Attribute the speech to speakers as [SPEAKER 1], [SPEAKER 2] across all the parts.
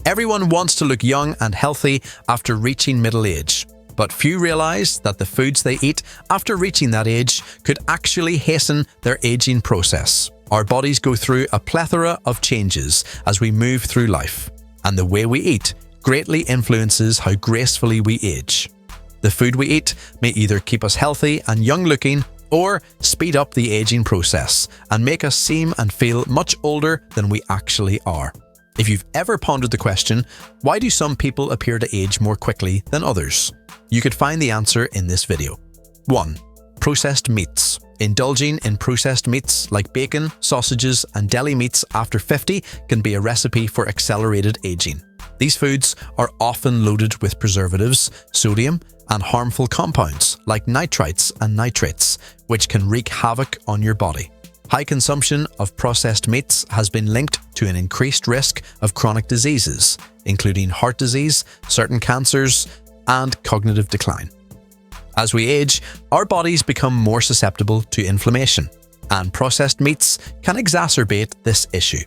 [SPEAKER 1] Everyone wants to look young and healthy after reaching middle age, but few realize that the foods they eat after reaching that age could actually hasten their aging process. Our bodies go through a plethora of changes as we move through life, and the way we eat greatly influences how gracefully we age. The food we eat may either keep us healthy and young-looking or speed up the aging process and make us seem and feel much older than we actually are. If you've ever pondered the question, why do some people appear to age more quickly than others? You could find the answer in this video. 1. Processed meats. Indulging in processed meats like bacon, sausages, and deli meats after 50 can be a recipe for accelerated aging. These foods are often loaded with preservatives, sodium, and harmful compounds like nitrites and nitrates, which can wreak havoc on your body. High consumption of processed meats has been linked to an increased risk of chronic diseases, including heart disease, certain cancers, and cognitive decline. As we age, our bodies become more susceptible to inflammation, and processed meats can exacerbate this issue.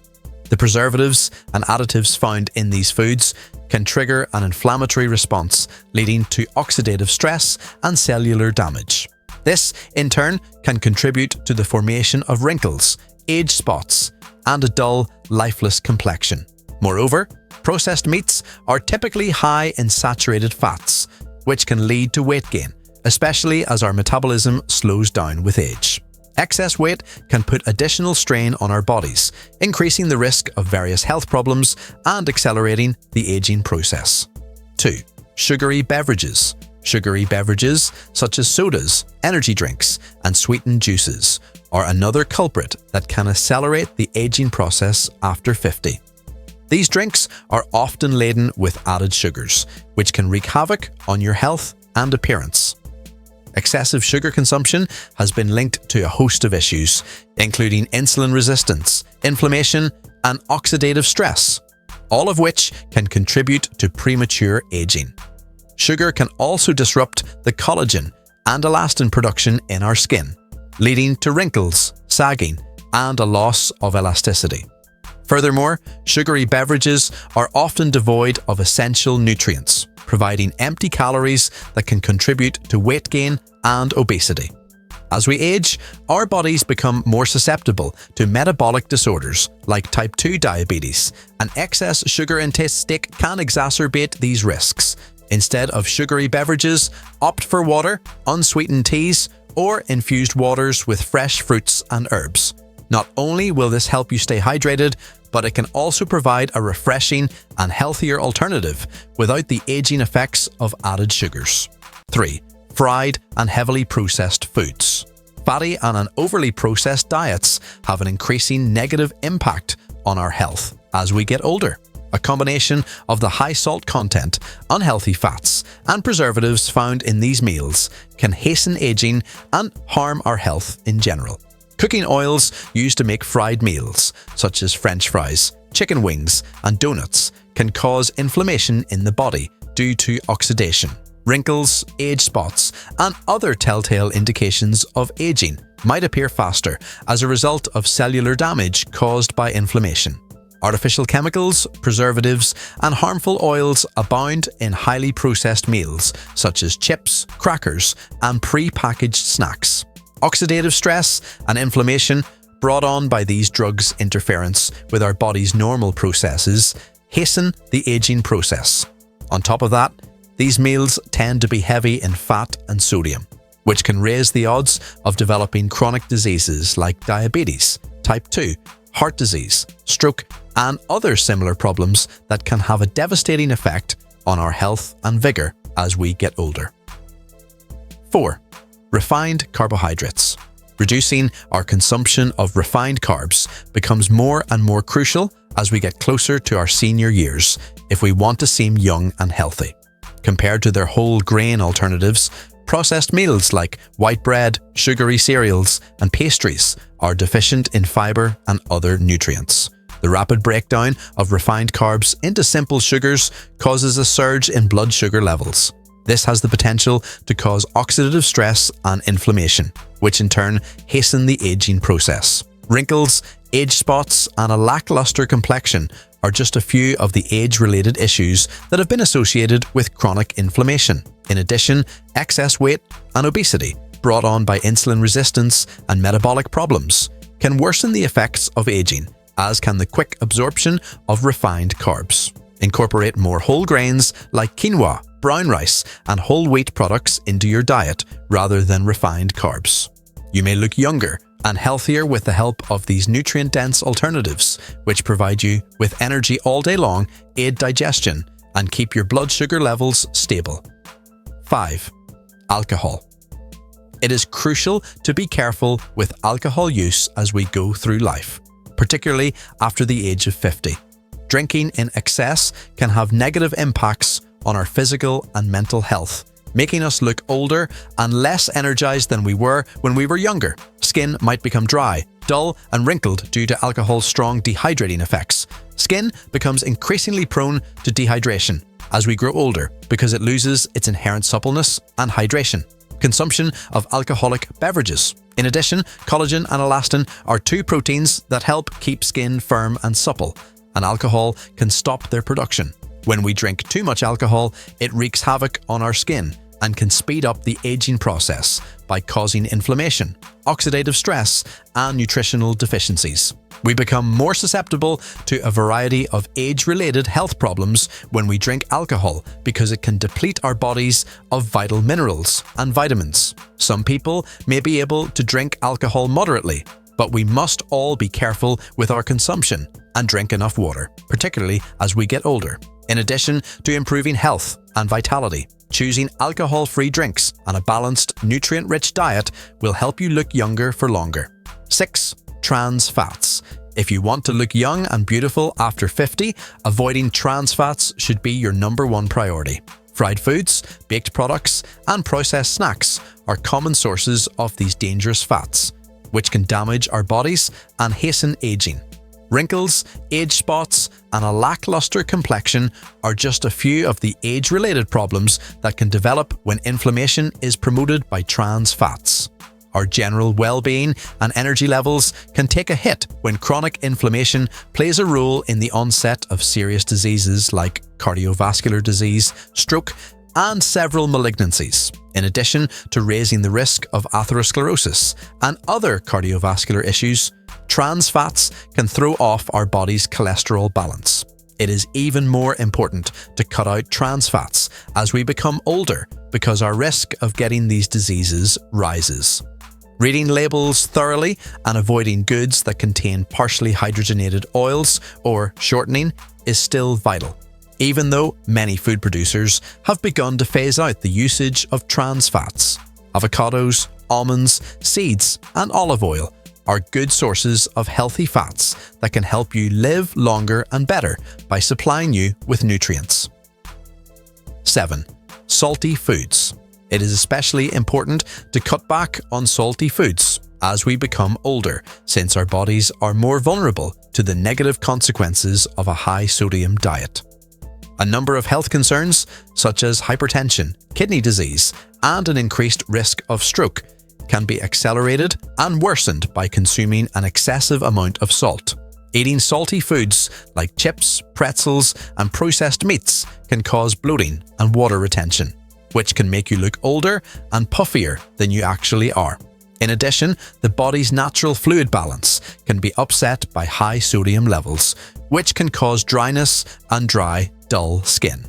[SPEAKER 1] The preservatives and additives found in these foods can trigger an inflammatory response, leading to oxidative stress and cellular damage. This, in turn, can contribute to the formation of wrinkles, age spots, and a dull, lifeless complexion. Moreover, processed meats are typically high in saturated fats, which can lead to weight gain, especially as our metabolism slows down with age. Excess weight can put additional strain on our bodies, increasing the risk of various health problems and accelerating the aging process. 2. Sugary beverages. Sugary beverages, such as sodas, energy drinks, and sweetened juices, are another culprit that can accelerate the aging process after 50. These drinks are often laden with added sugars, which can wreak havoc on your health and appearance. Excessive sugar consumption has been linked to a host of issues, including insulin resistance, inflammation, and oxidative stress, all of which can contribute to premature aging. Sugar can also disrupt the collagen and elastin production in our skin, leading to wrinkles, sagging, and a loss of elasticity. Furthermore, sugary beverages are often devoid of essential nutrients, providing empty calories that can contribute to weight gain and obesity. As we age, our bodies become more susceptible to metabolic disorders like type 2 diabetes, and excess sugar intake can exacerbate these risks. Instead of sugary beverages, opt for water, unsweetened teas, or infused waters with fresh fruits and herbs. Not only will this help you stay hydrated, but it can also provide a refreshing and healthier alternative without the aging effects of added sugars. 3. Fried and heavily processed foods. Fatty and overly processed diets have an increasing negative impact on our health as we get older. A combination of the high salt content, unhealthy fats, and preservatives found in these meals can hasten aging and harm our health in general. Cooking oils used to make fried meals, such as French fries, chicken wings, and donuts, can cause inflammation in the body due to oxidation. Wrinkles, age spots, and other telltale indications of aging might appear faster as a result of cellular damage caused by inflammation. Artificial chemicals, preservatives, and harmful oils abound in highly processed meals, such as chips, crackers, and pre-packaged snacks. Oxidative stress and inflammation brought on by these drugs' interference with our body's normal processes hasten the aging process. On top of that, these meals tend to be heavy in fat and sodium, which can raise the odds of developing chronic diseases like diabetes, type 2, heart disease, stroke, and other similar problems that can have a devastating effect on our health and vigor as we get older. 4. Refined carbohydrates. Reducing our consumption of refined carbs becomes more and more crucial as we get closer to our senior years if we want to seem young and healthy. Compared to their whole grain alternatives, processed meals like white bread, sugary cereals, and pastries are deficient in fiber and other nutrients. The rapid breakdown of refined carbs into simple sugars causes a surge in blood sugar levels. This has the potential to cause oxidative stress and inflammation, which in turn hasten the aging process. Wrinkles, Age spots and a lackluster complexion are just a few of the age-related issues that have been associated with chronic inflammation. In addition, excess weight and obesity, brought on by insulin resistance and metabolic problems, can worsen the effects of aging, as can the quick absorption of refined carbs. Incorporate more whole grains like quinoa, brown rice, and whole wheat products into your diet rather than refined carbs. You may look younger and healthier with the help of these nutrient-dense alternatives, which provide you with energy all day long, aid digestion, and keep your blood sugar levels stable. 5. Alcohol. It is crucial to be careful with alcohol use as we go through life, particularly after the age of 50. Drinking in excess can have negative impacts on our physical and mental health, making us look older and less energized than we were when we were younger. Skin might become dry, dull, and wrinkled due to alcohol's strong dehydrating effects. Skin becomes increasingly prone to dehydration as we grow older because it loses its inherent suppleness and hydration. Consumption of alcoholic beverages. In addition, collagen and elastin are two proteins that help keep skin firm and supple, and alcohol can stop their production. When we drink too much alcohol, it wreaks havoc on our skin and can speed up the aging process by causing inflammation, oxidative stress, and nutritional deficiencies. We become more susceptible to a variety of age-related health problems when we drink alcohol because it can deplete our bodies of vital minerals and vitamins. Some people may be able to drink alcohol moderately, but we must all be careful with our consumption and drink enough water, particularly as we get older. In addition to improving health and vitality, choosing alcohol-free drinks and a balanced, nutrient-rich diet will help you look younger for longer. 6. Trans fats. If you want to look young and beautiful after 50, avoiding trans fats should be your #1 priority. Fried foods, baked products, and processed snacks are common sources of these dangerous fats, which can damage our bodies and hasten aging. Wrinkles, age spots, and a lackluster complexion are just a few of the age-related problems that can develop when inflammation is promoted by trans fats. Our general well-being and energy levels can take a hit when chronic inflammation plays a role in the onset of serious diseases like cardiovascular disease, stroke, and several malignancies, in addition to raising the risk of atherosclerosis and other cardiovascular issues. Trans fats can throw off our body's cholesterol balance. It is even more important to cut out trans fats as we become older because our risk of getting these diseases rises. Reading labels thoroughly and avoiding goods that contain partially hydrogenated oils or shortening is still vital, even though many food producers have begun to phase out the usage of trans fats. Avocados, almonds, seeds, and olive oil are good sources of healthy fats that can help you live longer and better by supplying you with nutrients. 7. Salty foods. It is especially important to cut back on salty foods as we become older, since our bodies are more vulnerable to the negative consequences of a high-sodium diet. A number of health concerns, such as hypertension, kidney disease, and an increased risk of stroke, can be accelerated and worsened by consuming an excessive amount of salt. Eating salty foods like chips, pretzels, and processed meats can cause bloating and water retention, which can make you look older and puffier than you actually are. In addition, the body's natural fluid balance can be upset by high sodium levels, which can cause dryness and dry, dull skin.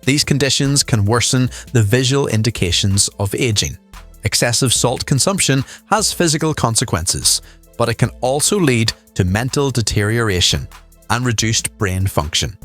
[SPEAKER 1] These conditions can worsen the visual indications of aging. Excessive salt consumption has physical consequences, but it can also lead to mental deterioration and reduced brain function.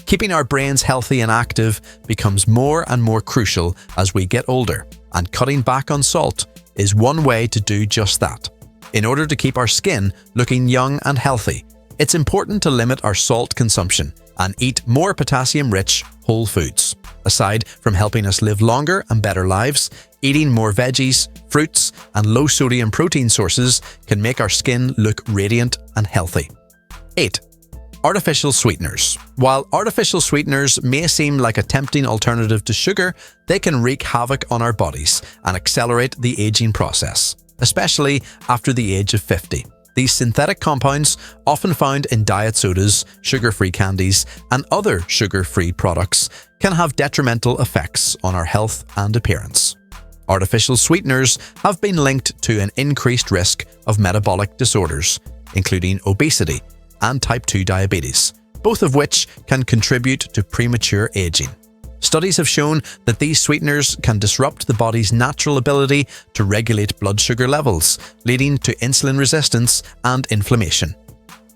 [SPEAKER 1] Keeping our brains healthy and active becomes more and more crucial as we get older, and cutting back on salt is one way to do just that. In order to keep our skin looking young and healthy, it's important to limit our salt consumption and eat more potassium-rich whole foods. Aside from helping us live longer and better lives, eating more veggies, fruits, and low-sodium protein sources can make our skin look radiant and healthy. 8. Artificial sweeteners. While artificial sweeteners may seem like a tempting alternative to sugar, they can wreak havoc on our bodies and accelerate the aging process, especially after the age of 50. These synthetic compounds, often found in diet sodas, sugar-free candies, and other sugar-free products, can have detrimental effects on our health and appearance. Artificial sweeteners have been linked to an increased risk of metabolic disorders, including obesity and type 2 diabetes, both of which can contribute to premature aging. Studies have shown that these sweeteners can disrupt the body's natural ability to regulate blood sugar levels, leading to insulin resistance and inflammation.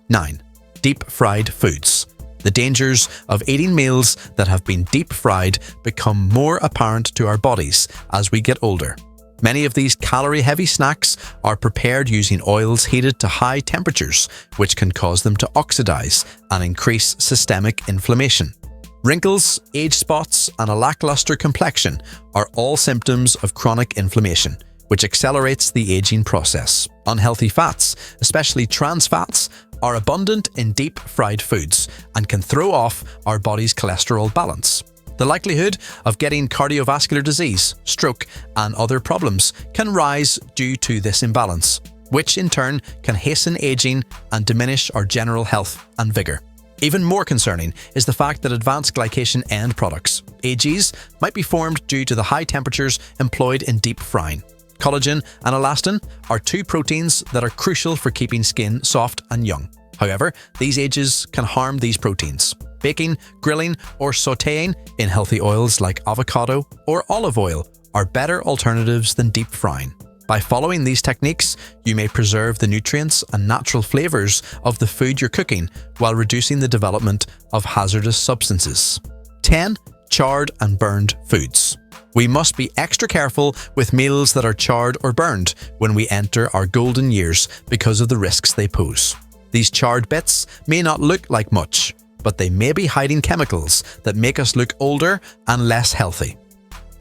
[SPEAKER 1] 9. Deep-fried foods. The dangers of eating meals that have been deep-fried become more apparent to our bodies as we get older. Many of these calorie-heavy snacks are prepared using oils heated to high temperatures, which can cause them to oxidize and increase systemic inflammation. Wrinkles, age spots, and a lackluster complexion are all symptoms of chronic inflammation, which accelerates the aging process. Unhealthy fats, especially trans fats, are abundant in deep-fried foods and can throw off our body's cholesterol balance. The likelihood of getting cardiovascular disease, stroke, and other problems can rise due to this imbalance, which in turn can hasten aging and diminish our general health and vigor. Even more concerning is the fact that advanced glycation end products, AGs, might be formed due to the high temperatures employed in deep frying. Collagen and elastin are two proteins that are crucial for keeping skin soft and young. However, these AGs can harm these proteins. Baking, grilling, or sautéing in healthy oils like avocado or olive oil are better alternatives than deep frying. By following these techniques, you may preserve the nutrients and natural flavors of the food you're cooking while reducing the development of hazardous substances. 10. Charred and burned foods. We must be extra careful with meals that are charred or burned when we enter our golden years because of the risks they pose. These charred bits may not look like much, but they may be hiding chemicals that make us look older and less healthy.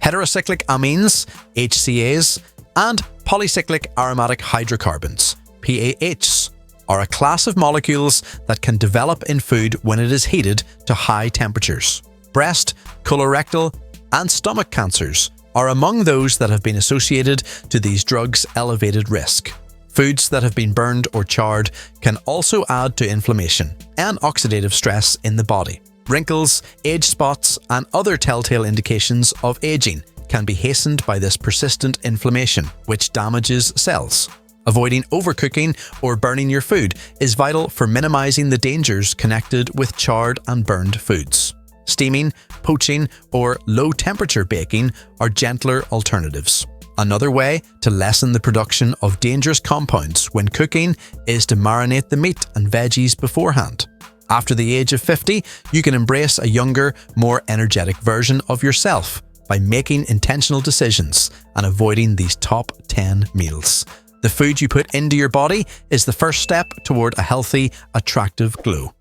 [SPEAKER 1] Heterocyclic amines, HCAs, and polycyclic aromatic hydrocarbons, PAHs, are a class of molecules that can develop in food when it is heated to high temperatures. Breast, colorectal, and stomach cancers are among those that have been associated to these drugs' elevated risk. Foods that have been burned or charred can also add to inflammation and oxidative stress in the body. Wrinkles, age spots, and other telltale indications of aging can be hastened by this persistent inflammation, which damages cells. Avoiding overcooking or burning your food is vital for minimizing the dangers connected with charred and burned foods. Steaming, poaching, or low-temperature baking are gentler alternatives. Another way to lessen the production of dangerous compounds when cooking is to marinate the meat and veggies beforehand. After the age of 50, you can embrace a younger, more energetic version of yourself by making intentional decisions and avoiding these top 10 meals. The food you put into your body is the first step toward a healthy, attractive glow.